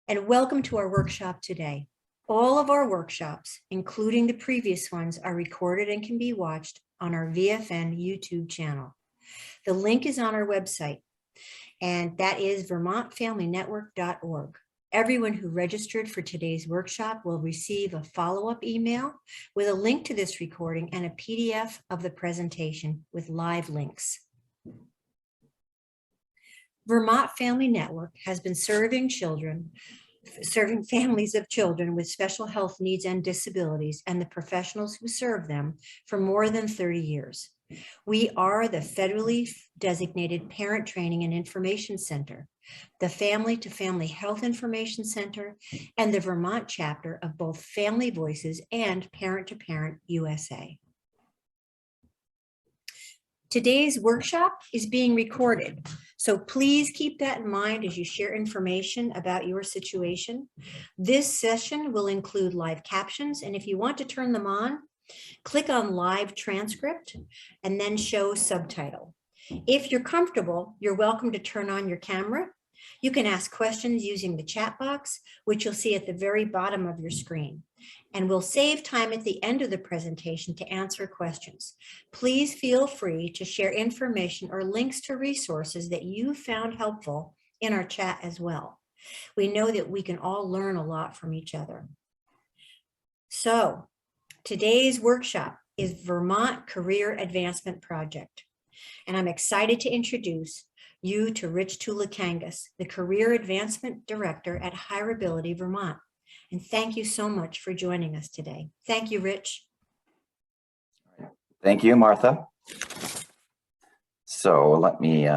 and welcome to our workshop today. All of our workshops, including the previous ones, are recorded and can be watched on our VFN YouTube channel. The link is on our website, and that is vermontfamilynetwork.org. Everyone who registered for today's workshop will receive a follow-up email with a link to this recording and a PDF of the presentation with live links. Vermont Family Network has been serving families of children with special health needs and disabilities and the professionals who serve them for more than 30 years. We are the federally designated Parent Training and Information Center, the Family to Family Health Information Center, and the Vermont chapter of both Family Voices and Parent to Parent USA. Today's workshop is being recorded, so please keep that in mind as you share information about your situation. This session will include live captions, and if you want to turn them on, click on live transcript and then show subtitle. If you're comfortable, you're welcome to turn on your camera. You can ask questions using the chat box, which you'll see at the very bottom of your screen. And we'll save time at the end of the presentation to answer questions. Please feel free to share information or links to resources that you found helpful in our chat as well. We know that we can all learn a lot from each other. So today's workshop is Vermont Career Advancement Project. And I'm excited to introduce you to Rich Tulikangas, the Career Advancement Director at HireAbility, Vermont. And thank you so much for joining us today. Thank you, Rich. Thank you, Martha. So let me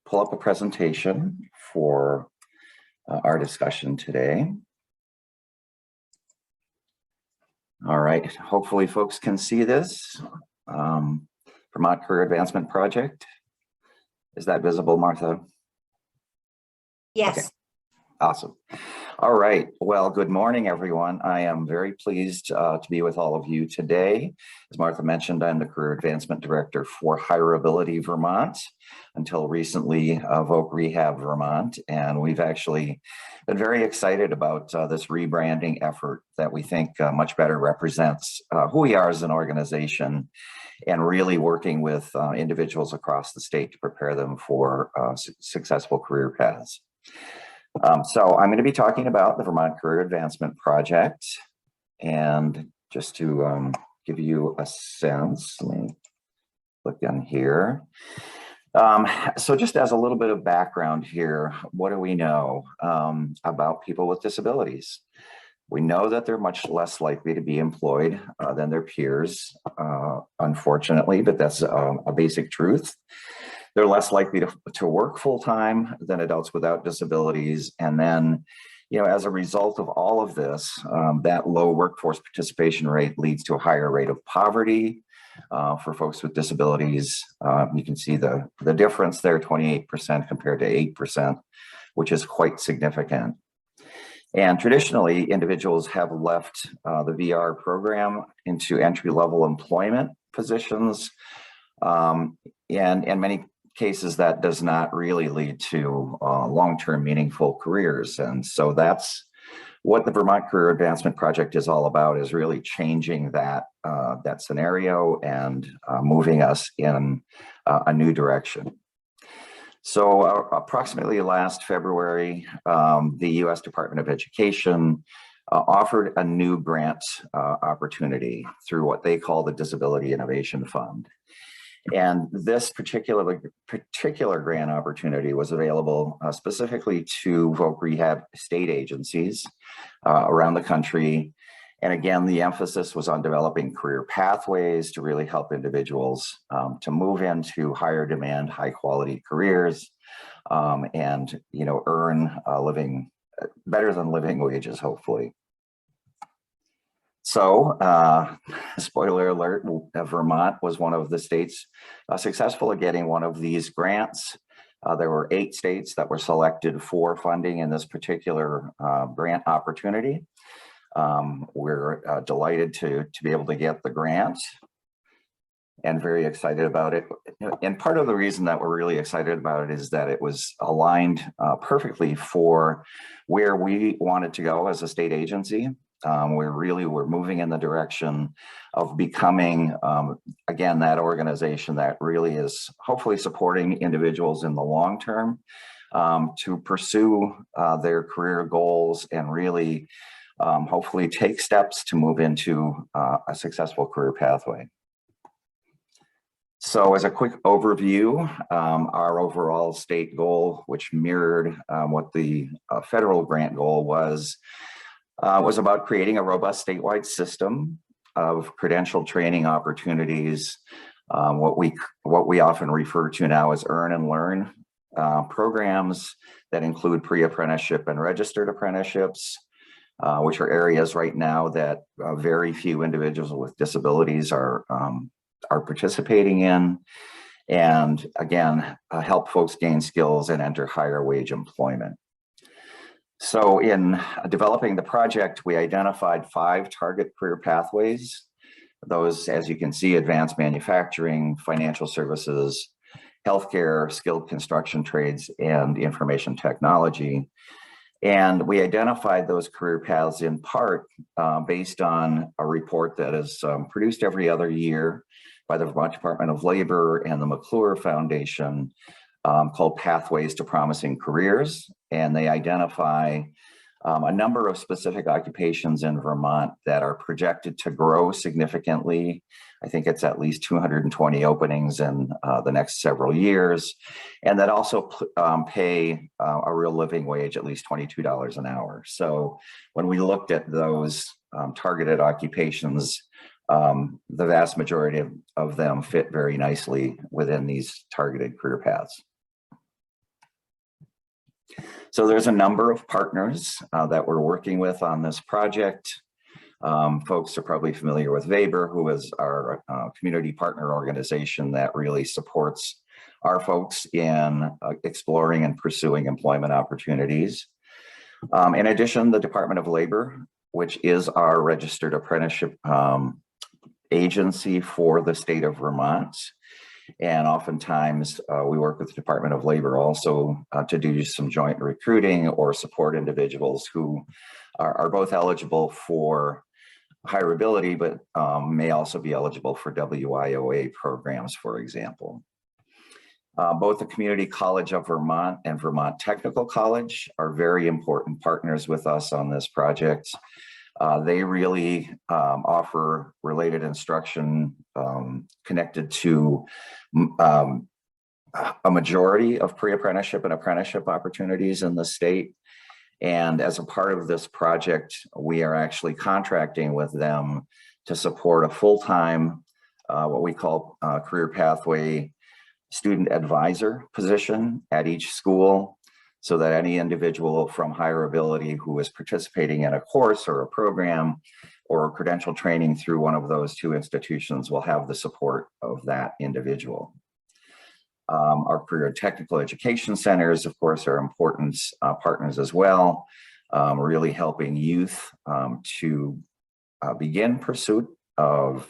pull up a presentation for our discussion today. All right, hopefully folks can see this. Vermont Career Advancement Project. Is that visible, Martha? Yes. Okay. Awesome. All right. Well, good morning, everyone. I am very pleased to be with all of you today. As Martha mentioned, I'm the Career Advancement Director for HireAbility Vermont, until recently Voc Rehab Vermont. And we've actually been very excited about this rebranding effort that we think much better represents who we are as an organization, and really working with individuals across the state to prepare them for successful career paths. So I'm going to be talking about the Vermont Career Advancement Project, and just to give you a sense, let me click on here. So just as a little bit of background here, what do we know about people with disabilities? We know that they're much less likely to be employed than their peers, unfortunately, but that's a basic truth. They're less likely to work full-time than adults without disabilities. And then, as a result of all of this, that low workforce participation rate leads to a higher rate of poverty for folks with disabilities. You can see the difference there, 28% compared to 8%, which is quite significant. And traditionally, individuals have left the VR program into entry-level employment positions. And in many cases, that does not really lead to long-term meaningful careers. And so that's what the Vermont Career Advancement Project is all about, is really changing that, that scenario and moving us in a new direction. So approximately last February, the U.S. Department of Education offered a new grant opportunity through what they call the Disability Innovation Fund. And this particular grant opportunity was available specifically to Voc Rehab state agencies around the country. And again, the emphasis was on developing career pathways to really help individuals to move into higher demand, high quality careers, and earn a living, better than living wages, hopefully. So, spoiler alert, Vermont was one of the states successful at getting one of these grants. There were 8 states that were selected for funding in this particular grant opportunity. We're delighted to be able to get the grant. and very excited about it. And part of the reason that we're really excited about it is that it was aligned perfectly for where we wanted to go as a state agency. We're moving in the direction of becoming, again, that organization that really is hopefully supporting individuals in the long term to pursue their career goals and really hopefully take steps to move into a successful career pathway. So as a quick overview, our overall state goal, which mirrored what the federal grant goal was about creating a robust statewide system of credentialed training opportunities, what we often refer to now as earn and learn programs that include pre-apprenticeship and registered apprenticeships, which are areas right now that very few individuals with disabilities are participating in, and again, help folks gain skills and enter higher wage employment. So in developing the project, we identified 5 target career pathways. Those, as you can see, advanced manufacturing, financial services, healthcare, skilled construction trades, and information technology. And we identified those career paths in part based on a report that is produced every other year by the Vermont Department of Labor and the McClure Foundation called Pathways to Promising Careers. And they identify a number of specific occupations in Vermont that are projected to grow significantly. I think it's at least 220 openings in the next several years, and that also pay a real living wage, at least $22 an hour. So when we looked at those targeted occupations, the vast majority of them fit very nicely within these targeted career paths. So there's a number of partners that we're working with on this project. Folks are probably familiar with Weber, who is our community partner organization that really supports our folks in exploring and pursuing employment opportunities. In addition, the Department of Labor, which is our registered apprenticeship agency for the state of Vermont. And oftentimes we work with the Department of Labor also to do some joint recruiting or support individuals who are both eligible for HireAbility, but may also be eligible for WIOA programs, for example. Both the Community College of Vermont and Vermont Technical College are very important partners with us on this project. They really offer related instruction connected to a majority of pre-apprenticeship and apprenticeship opportunities in the state. And as a part of this project, we are actually contracting with them to support a full-time, what we call career pathway student advisor position at each school, so that any individual from HireAbility who is participating in a course or a program or credential training through one of those 2 institutions will have the support of that individual. Our career technical education centers, of course, are important partners as well, really helping youth to begin pursuit of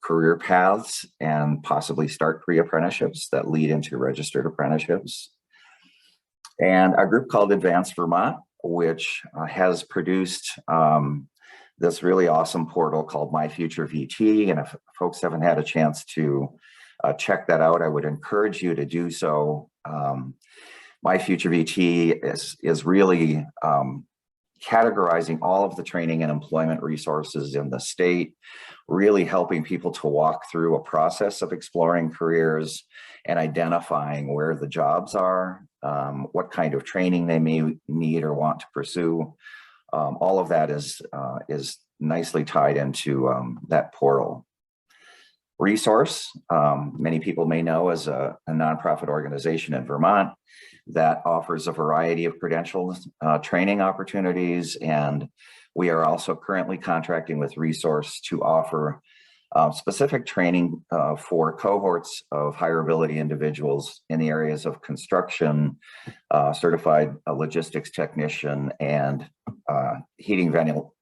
career paths and possibly start pre-apprenticeships that lead into registered apprenticeships. And a group called Advanced Vermont, which has produced this really awesome portal called My Future VT. And if folks haven't had a chance to check that out, I would encourage you to do so. My Future VT is really categorizing all of the training and employment resources in the state, really helping people to walk through a process of exploring careers and identifying where the jobs are, what kind of training they may need or want to pursue. All of that is nicely tied into that portal. Resource, many people may know, as a nonprofit organization in Vermont that offers a variety of credentialed training opportunities. And we are also currently contracting with Resource to offer specific training for cohorts of HireAbility individuals in the areas of construction, certified logistics technician, and heating,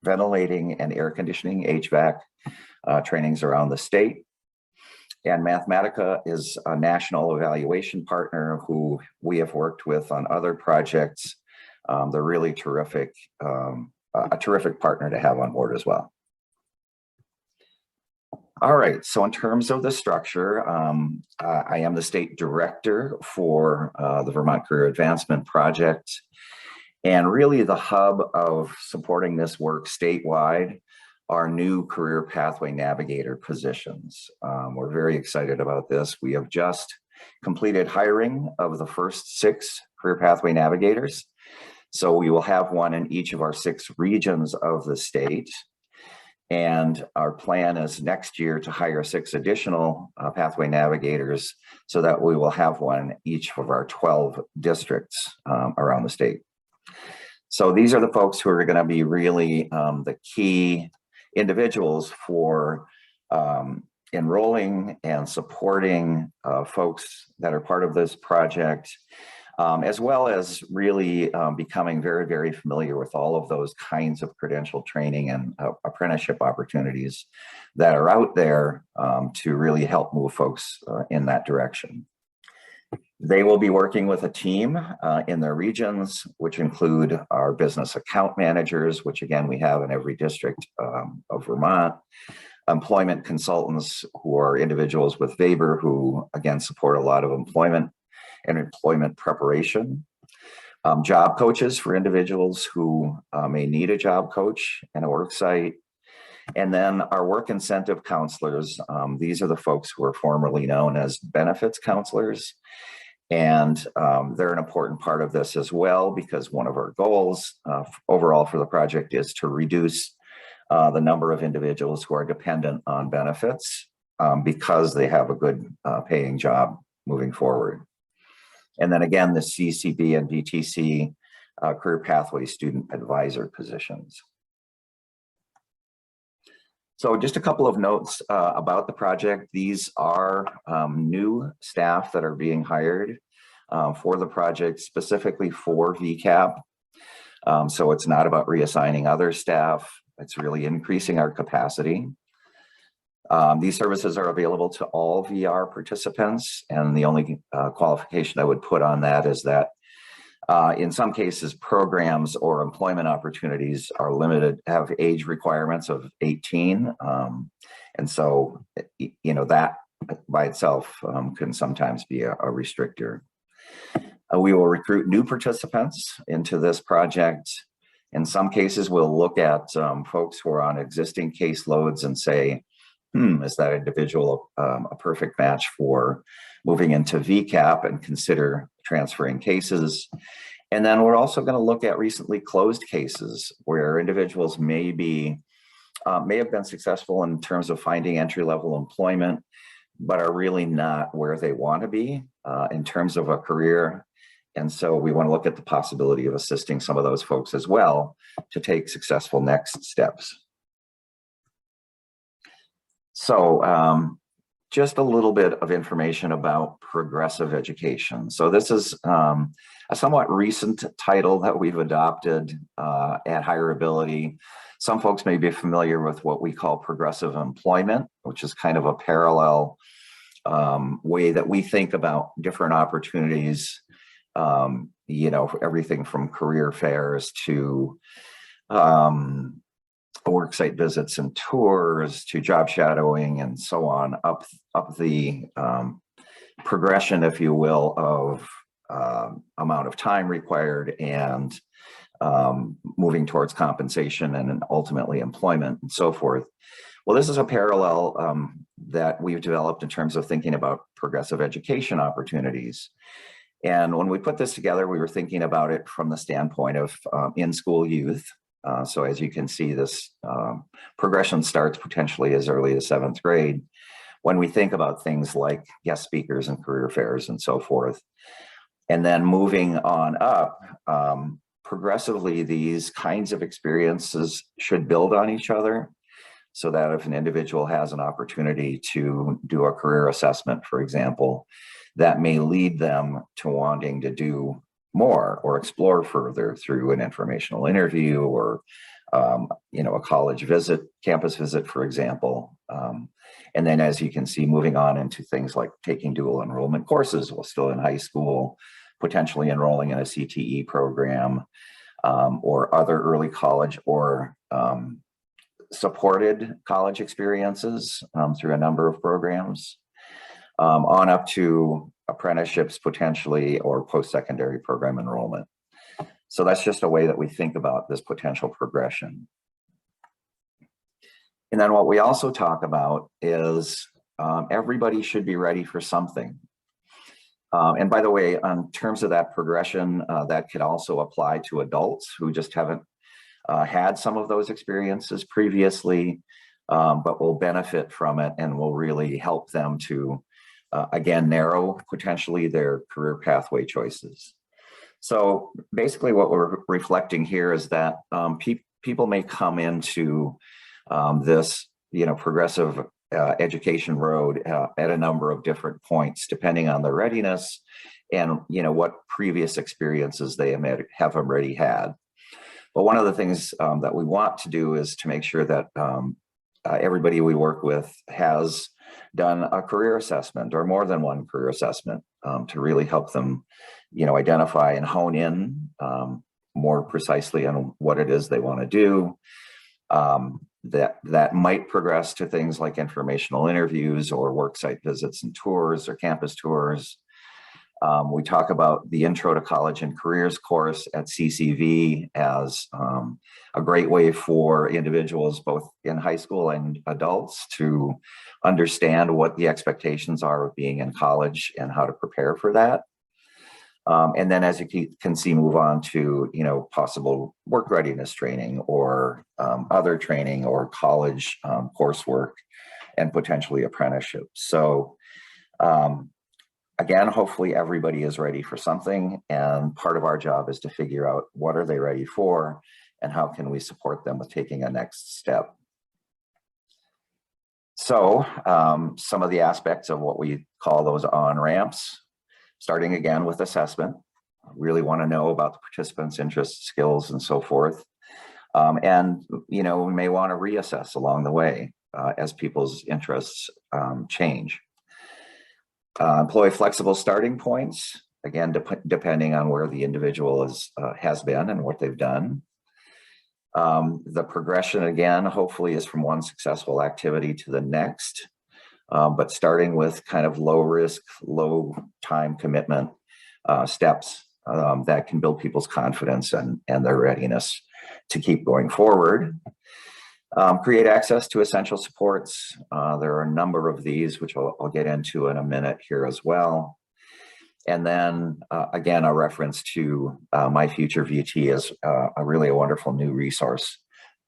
ventilating, and air conditioning, HVAC trainings around the state. And Mathematica is a national evaluation partner who we have worked with on other projects. They're really terrific, a terrific partner to have on board as well. All right, so in terms of the structure, I am the state director for the Vermont Career Advancement Project, and really the hub of supporting this work statewide are new career pathway navigator positions. We're very excited about this. We have just completed hiring of the first 6 career pathway navigators. So we will have one in each of our 6 regions of the state. And our plan is next year to hire 6 additional pathway navigators so that we will have one in each of our 12 districts around the state. So these are the folks who are going to be really the key individuals for enrolling and supporting folks that are part of this project, as well as really becoming very, very familiar with all of those kinds of credential training and apprenticeship opportunities that are out there to really help move folks in that direction. They will be working with a team in their regions, which include our business account managers, which again, we have in every district of Vermont, employment consultants who are individuals with VABER who again support a lot of employment and employment preparation, job coaches for individuals who may need a job coach and a work site, and then our work incentive counselors. These are the folks who are formerly known as benefits counselors. And they're an important part of this as well, because one of our goals overall for the project is to reduce the number of individuals who are dependent on benefits because they have a good paying job moving forward. And then again, the CCB and VTC career pathway student advisor positions. So just a couple of notes about the project. These are new staff that are being hired for the project, specifically for VCAP. So it's not about reassigning other staff. It's really increasing our capacity. These services are available to all VR participants, and the only qualification I would put on that is that in some cases, programs or employment opportunities are limited, have age requirements of 18. And so, you know, that by itself can sometimes be a restrictor. We will recruit new participants into this project. In some cases, we'll look at folks who are on existing caseloads and say, is that individual a perfect match for moving into VCAP, and consider transferring cases. And then we're also going to look at recently closed cases where individuals may have been successful in terms of finding entry-level employment, but are really not where they want to be in terms of a career. And so we want to look at the possibility of assisting some of those folks as well to take successful next steps. So just a little bit of information about progressive education. So this is a somewhat recent title that we've adopted at HireAbility. Some folks may be familiar with what we call progressive employment, which is kind of a parallel way that we think about different opportunities, you know, everything from career fairs to worksite visits and tours to job shadowing and so on, up the progression, if you will, of amount of time required and moving towards compensation and ultimately employment and so forth. Well, this is a parallel that we've developed in terms of thinking about progressive education opportunities. And when we put this together, we were thinking about it from the standpoint of in-school youth. So as you can see, this progression starts potentially as early as 7th grade when we think about things like guest speakers and career fairs and so forth. And then moving on up, progressively, these kinds of experiences should build on each other so that if an individual has an opportunity to do a career assessment, for example, that may lead them to wanting to do more or explore further through an informational interview or a college visit, campus visit, for example. And then, as you can see, moving on into things like taking dual enrollment courses while still in high school, potentially enrolling in a CTE program, or other early college or supported college experiences through a number of programs, on up to apprenticeships potentially, or post-secondary program enrollment. So that's just a way that we think about this potential progression. And then what we also talk about is everybody should be ready for something. And by the way, in terms of that progression, that could also apply to adults who just haven't had some of those experiences previously, but will benefit from it and will really help them to, again, narrow potentially their career pathway choices. So basically what we're reflecting here is that people may come into this, progressive education road at a number of different points, depending on their readiness and, what previous experiences they have already had. But one of the things that we want to do is to make sure that everybody we work with has done a career assessment or more than one career assessment to really help them, identify and hone in more precisely on what it is they want to do. That might progress to things like informational interviews or worksite visits and tours or campus tours. We talk about the Intro to College and Careers course at CCV as a great way for individuals both in high school and adults to understand what the expectations are of being in college and how to prepare for that. And then, as you can see, move on to, possible work readiness training or other training or college coursework and potentially apprenticeships. So again, hopefully everybody is ready for something, and part of our job is to figure out what are they ready for and how can we support them with taking a next step. So some of the aspects of what we call those on-ramps, starting again with assessment. I really want to know about the participants' interests, skills, and so forth. And, we may want to reassess along the way as people's interests change. Employ flexible starting points, again, depending on where the individual has been and what they've done. The progression, again, hopefully is from one successful activity to the next, but starting with kind of low risk, low time commitment steps that can build people's confidence and their readiness to keep going forward. Create access to essential supports. There are a number of these, which I'll get into in a minute here as well. And then again, a reference to My Future VT as a really wonderful new resource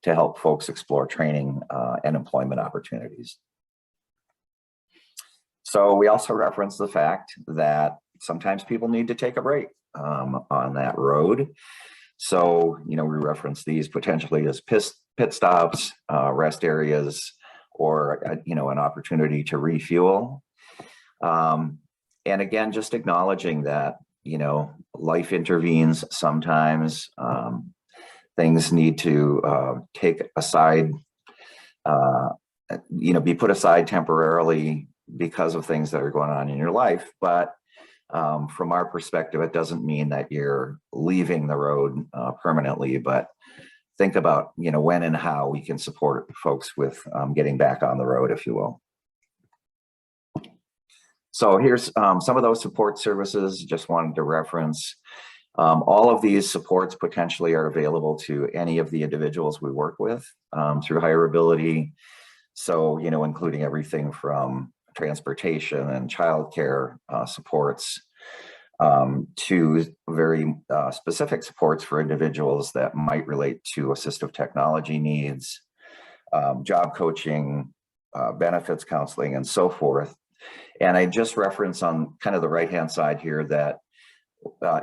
to help folks explore training and employment opportunities. So we also reference the fact that sometimes people need to take a break on that road. So, we reference these potentially as pit stops, rest areas, or, an opportunity to refuel. And again, just acknowledging that, life intervenes sometimes. Things need to take aside, be put aside temporarily because of things that are going on in your life. But from our perspective, it doesn't mean that you're leaving the road permanently, but think about, when and how we can support folks with getting back on the road, if you will. So here's some of those support services. Just wanted to reference. All of these supports potentially are available to any of the individuals we work with through HireAbility. So, including everything from transportation and childcare supports to very specific supports for individuals that might relate to assistive technology needs, job coaching, benefits counseling, and so forth. And I just reference on kind of the right-hand side here that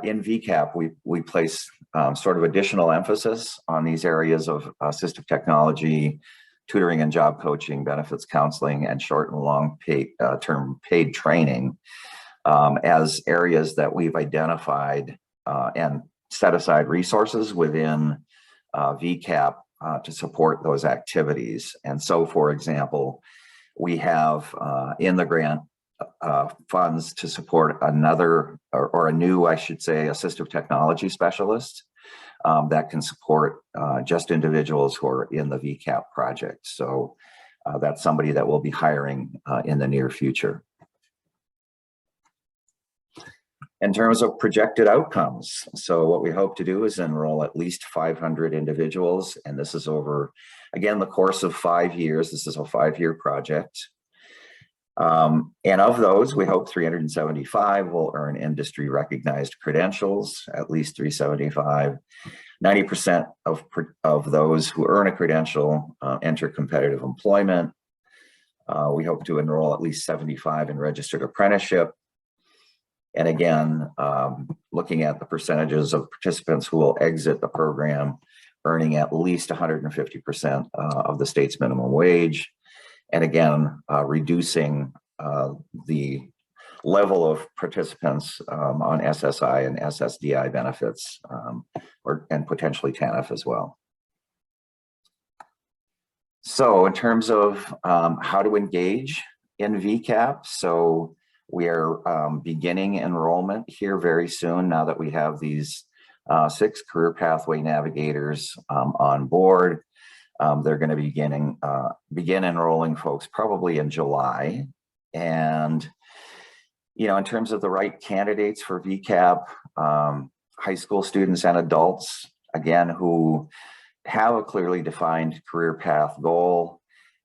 in VCAP, we place sort of additional emphasis on these areas of assistive technology, tutoring and job coaching, benefits counseling, and short and long term paid training as areas that we've identified and set aside resources within VCAP to support those activities. And so, for example, we have in the grant funds to support another or a new, I should say, assistive technology specialist that can support just individuals who are in the VCAP project. So that's somebody that we'll be hiring in the near future. In terms of projected outcomes, so what we hope to do is enroll at least 500 individuals, and this is over, again, the course of 5 years. This is a 5-year project. And of those, we hope 375 will earn industry recognized credentials, at least 375. 90% of those who earn a credential enter competitive employment. We hope to enroll at least 75 in registered apprenticeship. And again, looking at the percentages of participants who will exit the program earning at least 150% of the state's minimum wage. And again, reducing the level of participants on SSI and SSDI benefits, and potentially TANF as well. So in terms of how to engage in VCAP, so we are beginning enrollment here very soon now that we have these 6 career pathway navigators on board. They're going to begin enrolling folks probably in July. And, you know, in terms of the right candidates for VCAP, high school students and adults, again, who have a clearly defined career path goal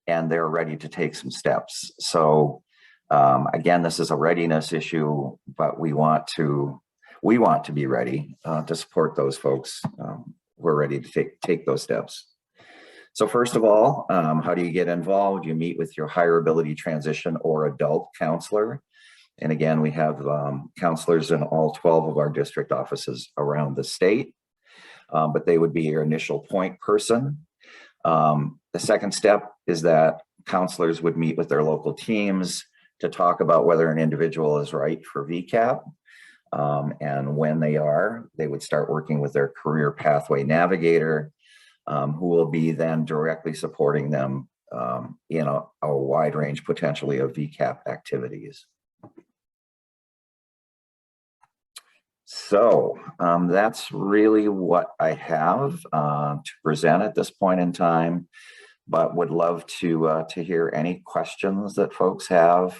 and they're ready to take some steps. So again, this is a readiness issue, but we want to be ready to support those folks who are ready to take those steps. So first of all, how do you get involved? You meet with your HireAbility transition or adult counselor. And again, we have counselors in all 12 of our district offices around the state, but they would be your initial point person. The second step is that counselors would meet with their local teams to talk about whether an individual is right for VCAP. And when they are, they would start working with their career pathway navigator, who will be then directly supporting them in a wide range potentially of VCAP activities. So that's really what I have to present at this point in time, but would love to hear any questions that folks have,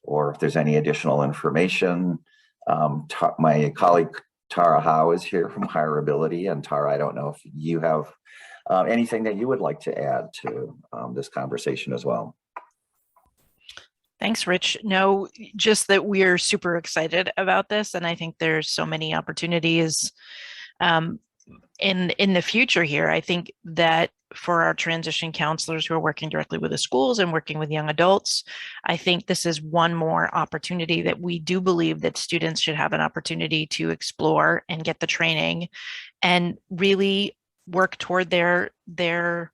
or if there's any additional information. My colleague Tara Howe is here from HireAbility, and Tara, I don't know if you have anything that you would like to add to this conversation as well. Thanks, Rich. No, just that we're super excited about this, and I think there's so many opportunities in the future here. I think that for our transition counselors who are working directly with the schools and working with young adults, I think this is one more opportunity that we do believe that students should have an opportunity to explore and get the training and really work toward their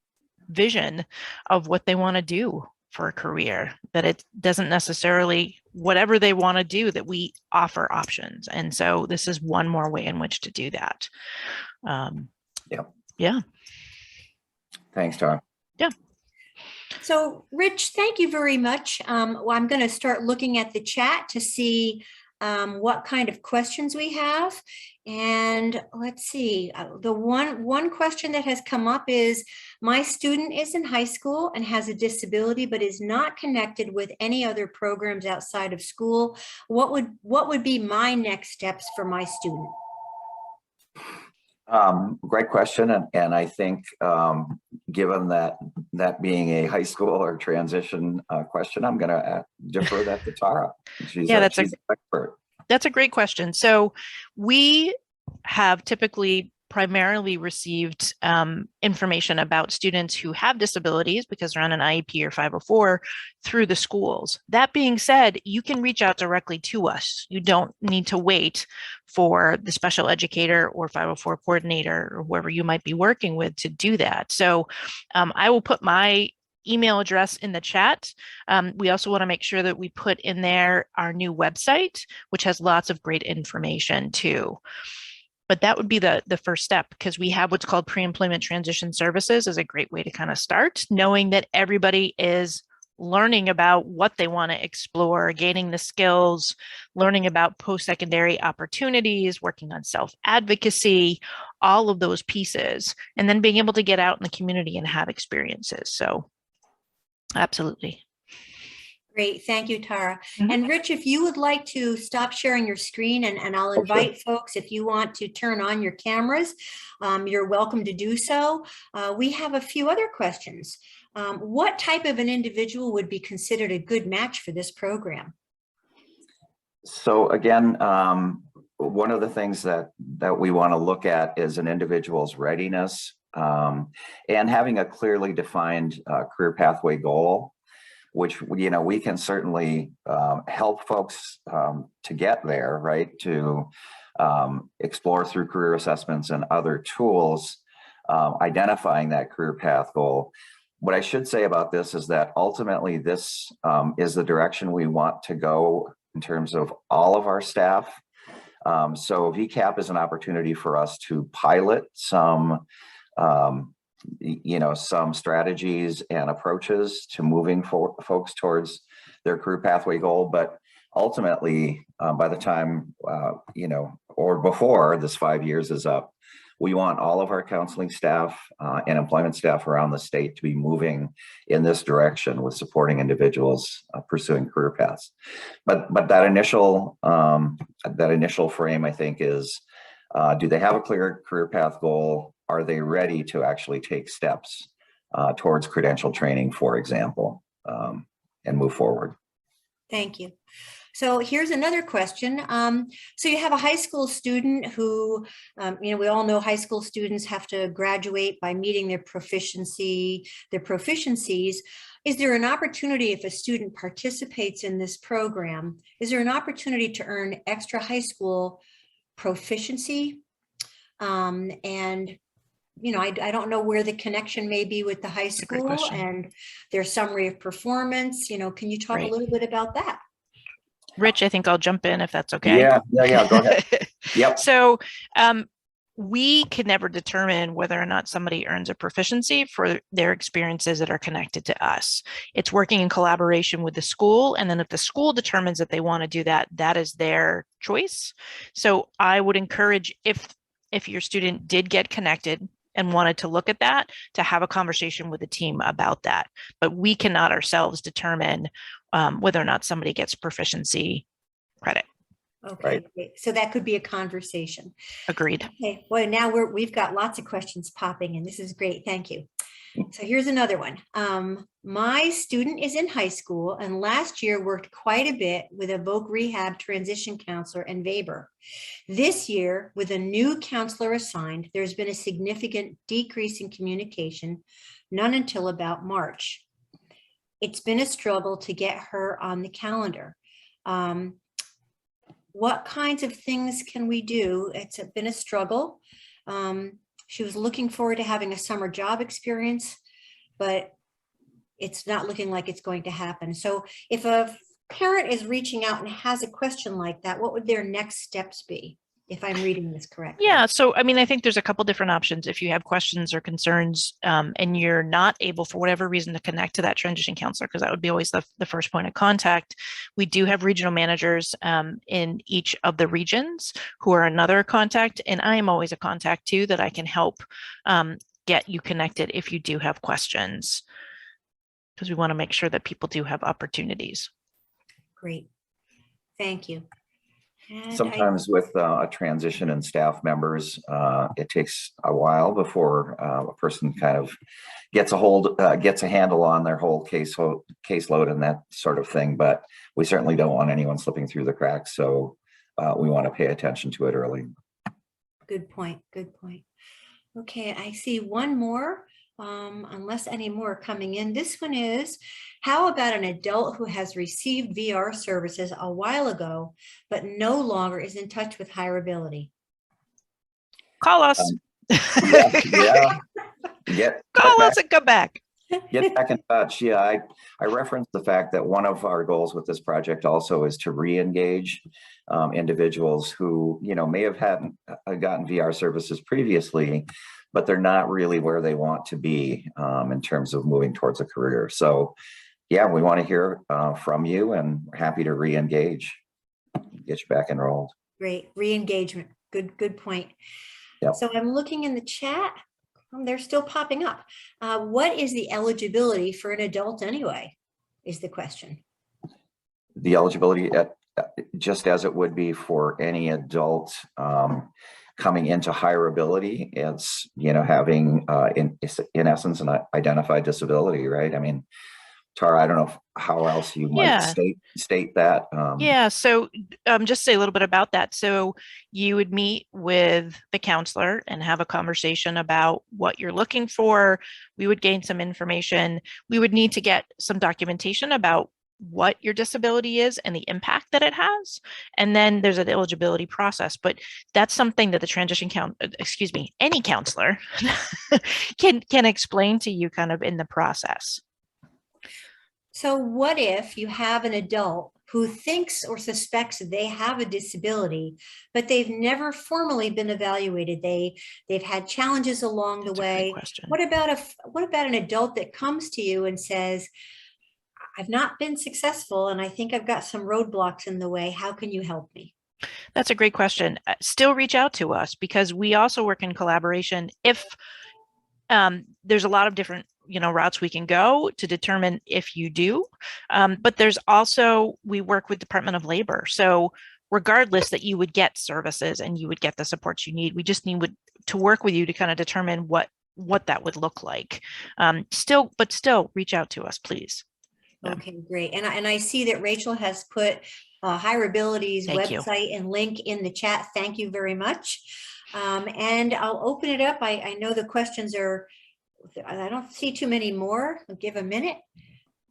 vision of what they want to do for a career, that it doesn't necessarily, whatever they want to do, that we offer options. And so this is one more way in which to do that. Yeah. Thanks, Tara. Yeah. So, Rich, thank you very much. Well, I'm going to start looking at the chat to see what kind of questions we have. And let's see, the one question that has come up is, my student is in high school and has a disability, but is not connected with any other programs outside of school. What would be my next steps for my student? Great question. And I think given that being a high school or transition question, I'm going to defer that to Tara. She's an expert. That's a great question. So we have typically primarily received information about students who have disabilities because they're on an IEP or 504 through the schools. That being said, you can reach out directly to us. You don't need to wait for the special educator or 504 coordinator or whoever you might be working with to do that. So I will put my email address in the chat. We also want to make sure that we put in there our new website, which has lots of great information too. But that would be the first step, because we have what's called pre-employment transition services is a great way to kind of start, knowing that everybody is learning about what they want to explore, gaining the skills, learning about post-secondary opportunities, working on self-advocacy, all of those pieces, and then being able to get out in the community and have experiences. So absolutely. Great. Thank you, Tara. Mhm. And Rich, if you would like to stop sharing your screen, and I'll invite folks, if you want to turn on your cameras, you're welcome to do so. We have a few other questions. What type of an individual would be considered a good match for this program? So again, one of the things that we want to look at is an individual's readiness and having a clearly defined career pathway goal, which, you know, we can certainly help folks to get there, right? To explore through career assessments and other tools, identifying that career path goal. What I should say about this is that ultimately this is the direction we want to go in terms of all of our staff. So VCAP is an opportunity for us to pilot some some strategies and approaches to moving folks towards their career pathway goal. But ultimately, by the time, or before this 5 years is up, we want all of our counseling staff and employment staff around the state to be moving in this direction with supporting individuals pursuing career paths. But that initial frame, I think, is do they have a clear career path goal? Are they ready to actually take steps towards credential training, for example, and move forward? Thank you. So here's another question. So you have a high school student who, we all know high school students have to graduate by meeting their proficiencies. Is there an opportunity, if a student participates in this program, is there an opportunity to earn extra high school proficiency? I don't know where the connection may be with the high school and their summary of performance. Can you talk a little bit about that? Rich, I think I'll jump in if that's okay. Yeah, go ahead. Yep. So we can never determine whether or not somebody earns a proficiency for their experiences that are connected to us. It's working in collaboration with the school. And then if the school determines that they want to do that, that is their choice. So I would encourage, if your student did get connected and wanted to look at that, to have a conversation with the team about that. But we cannot ourselves determine whether or not somebody gets proficiency credit. Okay, great. So that could be a conversation. Agreed. Okay, well, now we've got lots of questions popping in. This is great. Thank you. So here's another one. My student is in high school and last year worked quite a bit with a voc rehab transition counselor and Weber. This year, with a new counselor assigned, there's been a significant decrease in communication, none until about March. It's been a struggle to get her on the calendar. What kinds of things can we do? It's been a struggle. She was looking forward to having a summer job experience, but it's not looking like it's going to happen. So if a parent is reaching out and has a question like that, what would their next steps be, if I'm reading this correctly? Yeah, so I think there's a couple different options. If you have questions or concerns and you're not able for whatever reason to connect to that transition counselor, because that would be always the first point of contact, we do have regional managers in each of the regions who are another contact, and I am always a contact too that I can help get you connected if you do have questions, because we want to make sure that people do have opportunities. Great, thank you. And sometimes with a transition in staff members, it takes a while before a person kind of gets a handle on their whole caseload and that sort of thing. But we certainly don't want anyone slipping through the cracks. So we want to pay attention to it early. Good point. Good point. Okay, I see one more. Unless any more are coming in. This one is, how about an adult who has received VR services a while ago, but no longer is in touch with HireAbility? Call us. Yeah. Call us and come back. Get back in touch. Yeah, I referenced the fact that one of our goals with this project also is to re-engage individuals who, may have gotten VR services previously, but they're not really where they want to be in terms of moving towards a career. So yeah, we want to hear from you, and we're happy to re-engage, get you back enrolled. Great, re-engagement. Good point. Yep. So I'm looking in the chat. They're still popping up. What is the eligibility for an adult anyway, is the question. The eligibility, just as it would be for any adult coming into HireAbility, it's, having in essence an identified disability, right? I mean, Tara, I don't know how else you might state that. Yeah, so just say a little bit about that. So you would meet with the counselor and have a conversation about what you're looking for. We would gain some information. We would need to get some documentation about what your disability is and the impact that it has. And then there's an eligibility process, but that's something that the any counselor can explain to you kind of in the process. So what if you have an adult who thinks or suspects they have a disability, but they've never formally been evaluated? They've had challenges along the way. What about an adult that comes to you and says, I've not been successful and I think I've got some roadblocks in the way. How can you help me? That's a great question. Still reach out to us, because we also work in collaboration. If there's a lot of different routes we can go to determine if you do, but there's also, we work with Department of Labor. So regardless that you would get services and you would get the supports you need, we just need to work with you to kind of determine what that would look like. Still reach out to us, please. Okay, great. And I see that Rachel has put HireAbility's website and link in the chat. Thank you very much. And I'll open it up. I know the questions are, I don't see too many more. I'll give a minute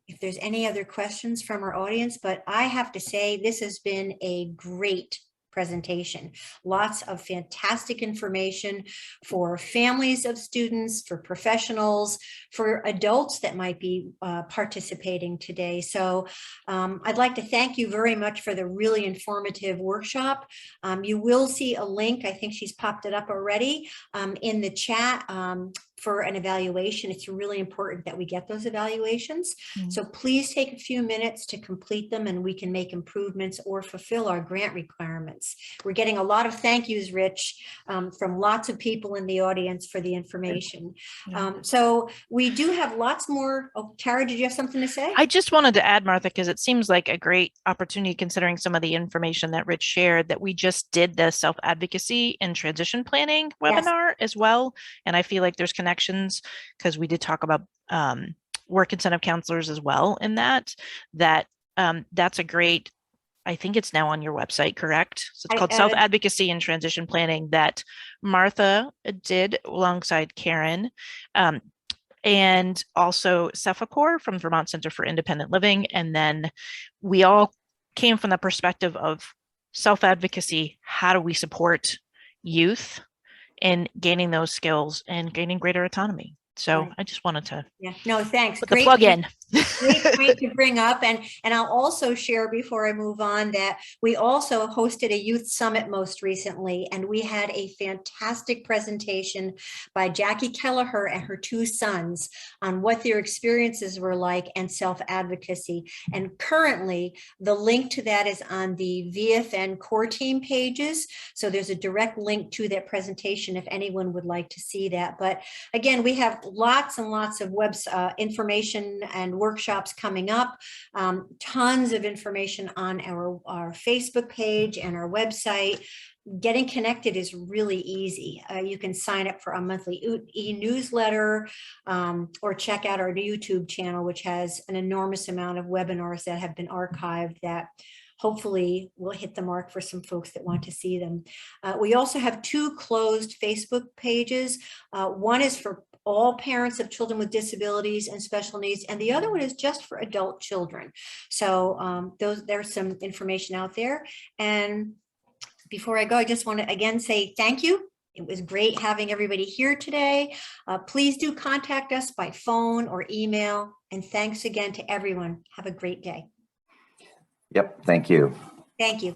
if there's any other questions from our audience, but I have to say this has been a great presentation. Lots of fantastic information for families of students, for professionals, for adults that might be participating today. So I'd like to thank you very much for the really informative workshop. You will see a link, I think she's popped it up already, in the chat for an evaluation. It's really important that we get those evaluations. So please take a few minutes to complete them, and we can make improvements or fulfill our grant requirements. We're getting a lot of thank yous, Rich, from lots of people in the audience for the information. So we do have lots more. Oh, Tara, did you have something to say? I just wanted to add, Martha, because it seems like a great opportunity considering some of the information that Rich shared, that we just did the self-advocacy and transition planning webinar as well. And I feel like there's connections, because we did talk about work incentive counselors as well in that's a great, I think it's now on your website, correct? So it's called Self-Advocacy and Transition Planning, that Martha did alongside Karen, and also Cephacor from Vermont Center for Independent Living. And then we all came from the perspective of self-advocacy. How do we support youth in gaining those skills and gaining greater autonomy? So I just wanted to thanks. Put the plug in. Great to bring up. And I'll also share before I move on that we also hosted a youth summit most recently, and we had a fantastic presentation by Jackie Kelleher and her two sons on what their experiences were like and self-advocacy. And currently the link to that is on the VFN core team pages. So there's a direct link to that presentation if anyone would like to see that. But again, we have lots and lots of information and workshops coming up, tons of information on our Facebook page and our website. Getting connected is really easy. You can sign up for a monthly e-newsletter or check out our YouTube channel, which has an enormous amount of webinars that have been archived that hopefully will hit the mark for some folks that want to see them. We also have two closed Facebook pages. One is for all parents of children with disabilities and special needs, and the other one is just for adult children. So there's some information out there. And before I go, I just want to again say thank you It was great having everybody here today. Please do contact us by phone or email. And thanks again to everyone. Have a great day. Yep, thank you. Thank you.